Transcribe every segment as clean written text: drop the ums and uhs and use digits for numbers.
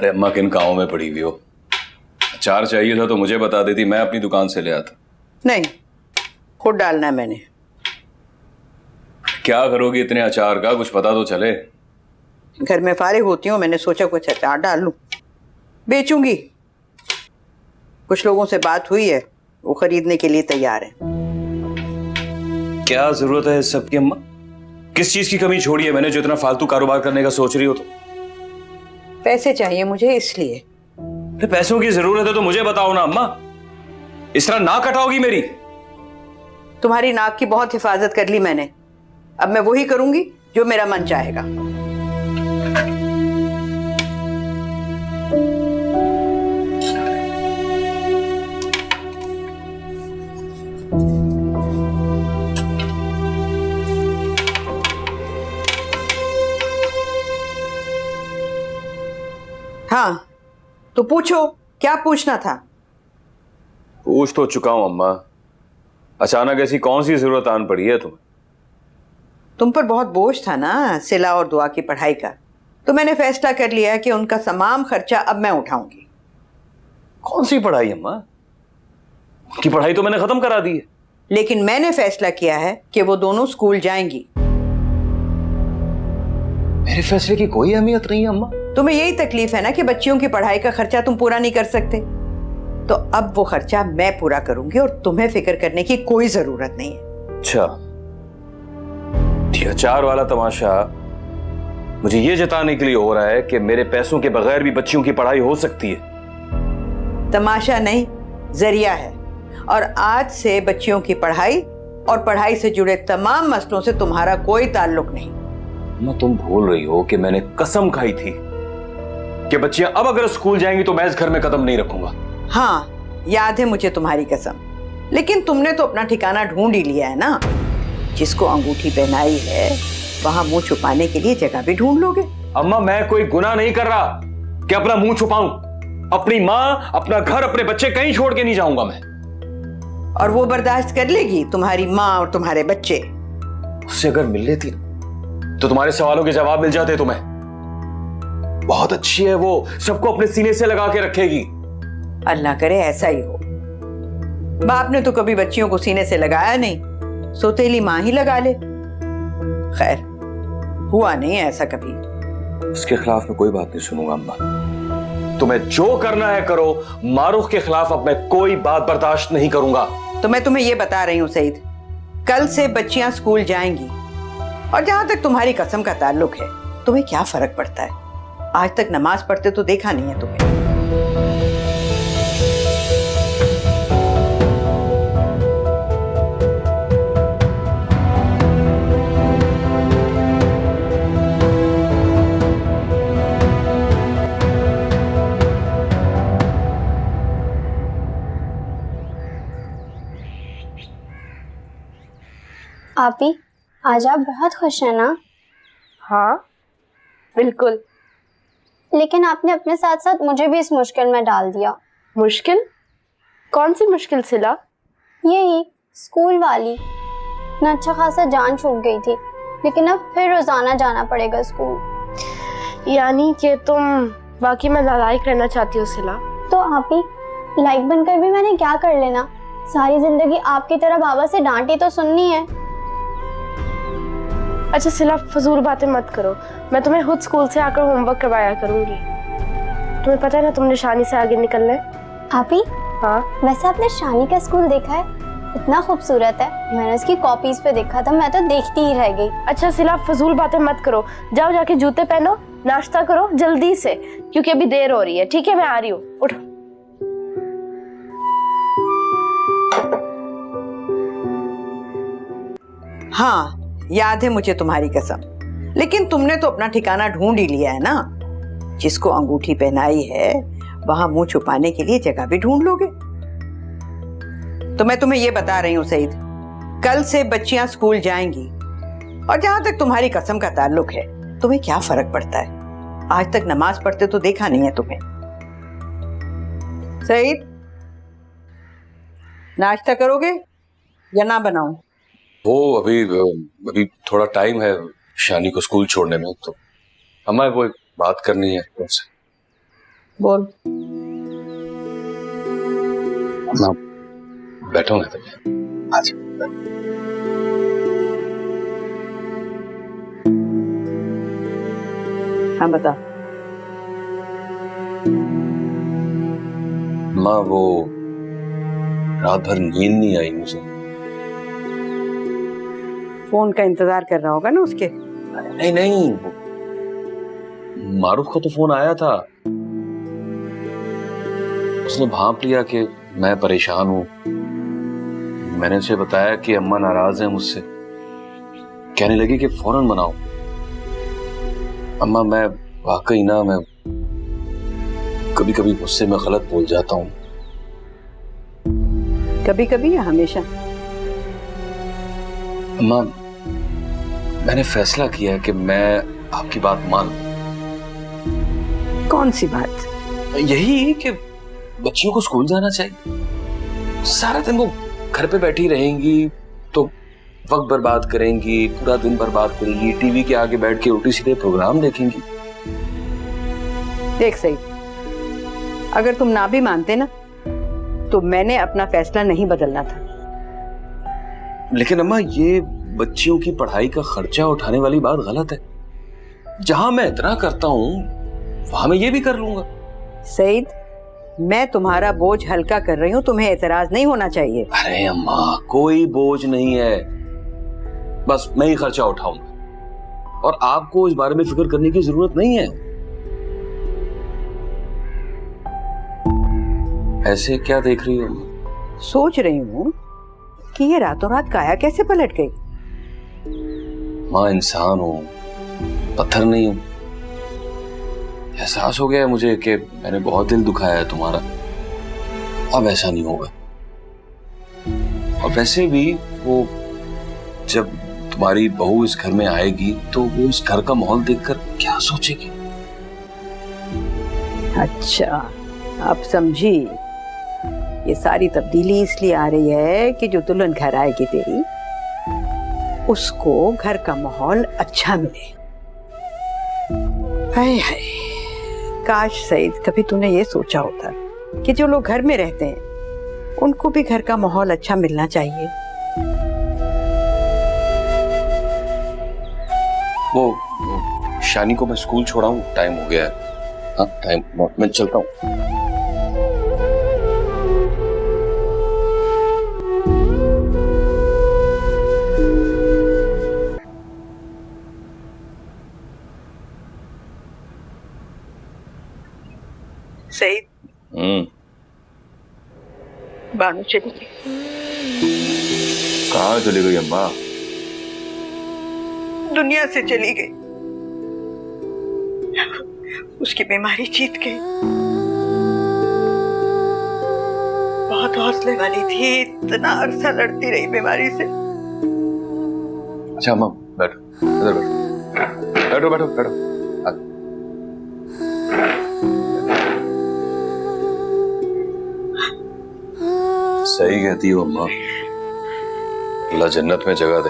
अरे अम्मा किन कामों में पड़ी हुई हो? अचार चाहिए था तो मुझे बता देती, मैं अपनी दुकान से ले आता। नहीं, खुद डालना है मैंने। क्या करोगी इतने अचार का, कुछ पता तो चले। घर में फारिग होती हूँ, मैंने सोचा कुछ अचार डाल लूं, बेचूंगी। कुछ लोगों से बात हुई है, वो खरीदने के लिए तैयार है। क्या जरूरत है इस सब की अम्मा? किस चीज की कमी छोड़ी है मैंने जो इतना फालतू कारोबार करने का सोच रही हो? तो पैसे चाहिए मुझे, इसलिए। पैसों की जरूरत है तो मुझे बताओ ना अम्मा, इस तरह नाक कटाओगी मेरी? तुम्हारी नाक की बहुत हिफाजत कर ली मैंने, अब मैं वही करूंगी जो मेरा मन चाहेगा। हाँ, तो पूछो, क्या पूछना था? पूछ तो चुका हूं अम्मा, अचानक ऐसी कौन सी जरूरत आन पड़ी है तुम्हें? तुम पर बहुत बोझ था ना सिला और दुआ की पढ़ाई का, तो मैंने फैसला कर लिया कि उनका तमाम खर्चा अब मैं उठाऊंगी। कौन सी पढ़ाई अम्मा? उनकी पढ़ाई तो मैंने खत्म करा दी है। लेकिन मैंने फैसला किया है कि वो दोनों स्कूल जाएंगी। मेरे फैसले की कोई अहमियत नहीं है अम्मा। तुम्हें यही तकलीफ है ना कि बच्चियों की पढ़ाई का खर्चा तुम पूरा नहीं कर सकते, तो अब वो खर्चा मैं पूरा करूंगी और तुम्हें फिक्र करने की कोई जरूरत नहीं है। अच्छा, ये अचार वाला तमाशा मुझे ये जताने के लिए हो रहा है कि मेरे पैसों के बगैर भी बच्चियों की पढ़ाई हो सकती है। तमाशा नहीं, जरिया है। और आज से बच्चियों की पढ़ाई और पढ़ाई से जुड़े तमाम मसलों से तुम्हारा कोई ताल्लुक नहीं। अम्मा तुम भूल रही हो कि मैंने कसम खाई थी कि बच्चियां अब अगर स्कूल जाएंगी तो मैं इस घर में कदम नहीं रखूंगा। हाँ, याद है मुझे तुम्हारी कसम, लेकिन तुमने तो अपना ठिकाना ढूंढ ही लिया है ना। जिसको अंगूठी पहनाई है वहां मुंह छुपाने के लिए जगह भी ढूंढ लोगे। अम्मा मैं कोई गुनाह नहीं कर रहा कि अपना मुंह छुपाऊं। अपनी माँ, अपना घर, अपने बच्चे कहीं छोड़ के नहीं जाऊंगा मैं। और वो बर्दाश्त कर लेगी, तुम्हारी माँ और तुम्हारे बच्चे? उससे अगर मिल लेती तो तुम्हारे सवालों के जवाब मिल जाते तुम्हें। बहुत अच्छी है वो, सबको अपने सीने से लगा के रखेगी। अल्लाह करे ऐसा ही हो। बाप ने तो कभी बच्चियों को सीने से लगाया नहीं, सोतेली माँ ही लगा ले। खैर, हुआ नहीं ऐसा कभी। उसके खिलाफ मैं कोई बात नहीं सुनूंगा अम्मा। तुम्हें जो करना है करो, मारूफ के खिलाफ अब मैं कोई बात बर्दाश्त नहीं करूंगा। तो मैं तुम्हें यह बता रही हूँ सईद, कल से बच्चियां स्कूल जाएंगी। और जहां तक तुम्हारी कसम का ताल्लुक है, तुम्हें क्या फर्क पड़ता है? आज तक नमाज पढ़ते तो देखा नहीं है तुम्हें। आपी, आज आप बहुत खुश हैं ना? हाँ बिल्कुल। लेकिन आपने अपने साथ साथ मुझे भी इस मुश्किल में डाल दिया। मुश्किल? कौन सी मुश्किल सिला? यही स्कूल वाली। न अच्छा खासा जान छूट गई थी, लेकिन अब फिर रोजाना जाना पड़ेगा स्कूल। यानी कि तुम वाकई में नालायक रहना चाहती हो सिला? तो आपी, लाइक बनकर भी मैंने क्या कर लेना? सारी जिंदगी आपकी तरह बाबा से डांटी तो सुननी है। अच्छा सिला, फजूल बातें मत करो। मैं तुम्हें खुद स्कूल से आकर होमवर्क करवाया करूंगी। तुम्हें पता है ना तुम निशानी से आगे निकलना है। आपी, हाँ वैसे आपने शानी का स्कूल देखा है? इतना खूबसूरत है, मैंने उसकी कॉपीज पे देखा था, मैं तो देखती ही रह गई। अच्छा सिला, फजूल बातें मत करो। जाओ जाके जूते पहनो, नाश्ता करो जल्दी से, क्योंकि अभी देर हो रही है। ठीक है, मैं आ रही हूँ, उठो। हाँ, याद है मुझे तुम्हारी कसम, लेकिन तुमने तो अपना ठिकाना ढूंढ ही लिया है ना। जिसको अंगूठी पहनाई है वहां मुंह छुपाने के लिए जगह भी ढूंढ लोगे। तो मैं तुम्हें यह बता रही हूँ सईद, कल से बच्चियां स्कूल जाएंगी। और जहां तक तुम्हारी कसम का ताल्लुक है, तुम्हें क्या फर्क पड़ता है? आज तक नमाज पढ़ते तो देखा नहीं है तुम्हें। सईद, नाश्ता करोगे या ना बनाऊं? वो अभी थोड़ा टाइम है शानी को स्कूल छोड़ने में, तो अम्मा वो एक बात करनी है तुमसे। बोल। अम्मा बैठो ना तब। आज हाँ बता। अम्मा वो रात भर नींद नहीं आई मुझे। फोन का इंतजार कर रहा होगा ना उसके। नहीं नहीं, मारूफ को तो फोन आया था। उसने भांप लिया कि मैं परेशान हूं। मैंने उसे बताया कि अम्मा नाराज है मुझसे। कहने लगी कि फौरन मनाओ। अम्मा मैं वाकई ना, मैं कभी कभी गुस्से में गलत बोल जाता हूं। कभी कभी या हमेशा? अम्मा मैंने फैसला किया है कि मैं आपकी बात मान लूं। कौन सी बात? यही कि बच्चियों को स्कूल जाना चाहिए। सारा दिन वो घर पे बैठी रहेंगी तो वक्त बर्बाद करेंगी, पूरा दिन बर्बाद करेंगी, टीवी के आगे बैठ के उल्टी सीधे प्रोग्राम देखेंगी। देख सही, अगर तुम ना भी मानते ना तो मैंने अपना फैसला नहीं बदलना था। लेकिन अम्मा ये बच्चियों की पढ़ाई का खर्चा उठाने वाली बात गलत है। जहां मैं इतना करता हूं वहां मैं ये भी कर लूंगा। सईद, मैं तुम्हारा बोझ हल्का कर रही हूँ, तुम्हें एतराज नहीं होना चाहिए। अरे अम्मा कोई बोझ नहीं है, बस मैं ही खर्चा उठाऊंगा और आपको इस बारे में फिक्र करने की जरूरत नहीं है। ऐसे क्या देख रही हो? सोच रही हूँ कि ये रातों रात काया कैसे पलट गई। माँ इंसान हूं, पत्थर नहीं हूं। एहसास हो गया है मुझे कि मैंने बहुत दिल दुखाया है तुम्हारा। अब ऐसा नहीं होगा। और वैसे भी वो जब तुम्हारी बहू इस घर में आएगी तो वो इस घर का माहौल देखकर क्या सोचेगी? अच्छा, अब समझी। ये सारी तब्दीली इसलिए आ रही है कि जो दुल्हन घर आएगी तेरी, उसको घर का माहौल अच्छा मिले। हाय हाय, काश सईद कभी तूने ये सोचा होता कि जो लोग घर में रहते हैं उनको भी घर का माहौल अच्छा मिलना चाहिए। वो शानी को मैं स्कूल छोड़ा हूँ, टाइम हो गया है। हाँ टाइम, मैं चलता हूँ। सईद, बानू चली गई। कहाँ चली गई अम्मा? दुनिया से चली गई। उसकी बीमारी जीत गई। बहुत हौसले वाली थी, इतना अरसा लड़ती रही बीमारी से। अच्छा अम्मा बैठो, इधर बैठो, बैठो बैठो बैठो। सही कहती हो अम्मा, अल्लाह जन्नत में जगह दे।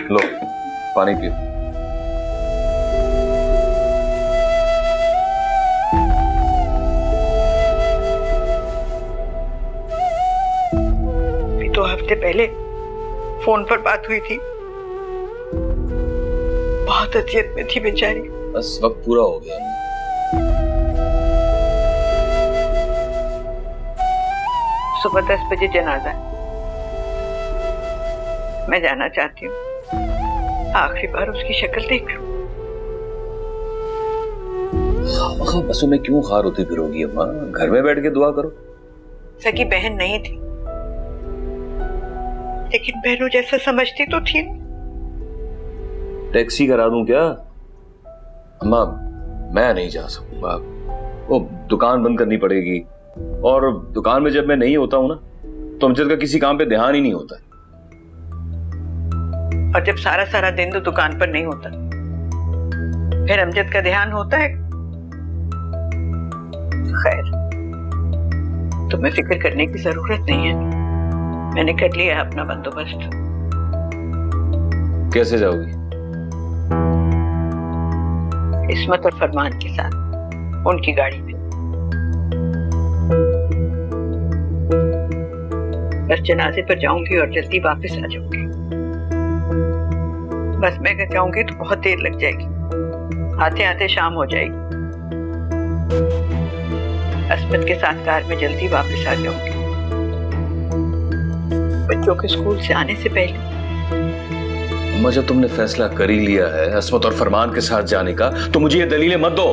लो पानी पियो। अभी 2 हफ्ते पहले फोन पर बात हुई थी। बहुत अजियत में थी बेचारी। बस वक्त पूरा हो गया। सुबह 10 बजे जनाजा। मैं जाना चाहती हूँ, आखिरी बार उसकी शक्ल देख लूं। बसों में क्यों खार होती फिरोगी अम्मा? घर में बैठ के दुआ करो। सगी बहन नहीं थी, लेकिन बहनों जैसा समझती तो थी। टैक्सी करा दूं क्या? अम्मा मैं नहीं जा सकूंगा, वो दुकान बंद करनी पड़ेगी। और दुकान में जब मैं नहीं होता हूं ना तो अमजद का किसी काम पे ध्यान ही नहीं होता। और जब सारा सारा दिन तो दुकान पर नहीं होता, फिर अमजद का ध्यान होता है। खैर, तुम्हें फिक्र करने की जरूरत नहीं है, मैंने कर लिया अपना बंदोबस्त। कैसे जाओगी? इस्मत और फरमान के साथ उनकी गाड़ी में। बस जनाजे पर जाऊंगी और जल्दी वापस आ जाऊंगी। बस मैं घर जाऊंगी तो बहुत देर लग जाएगी, आते आते शाम हो जाएगी। अस्मत के साथ कार में जल्दी वापस आ जाऊंगी। बच्चों के स्कूल से आने से पहले। अम्मा, जब तुमने फैसला कर ही लिया है अस्मत और फरमान के साथ जाने का, तो मुझे ये दलीलें मत दो।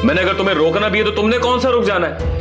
मैंने अगर तुम्हें रोकना भी है तो तुमने कौन सा रुक जाना है?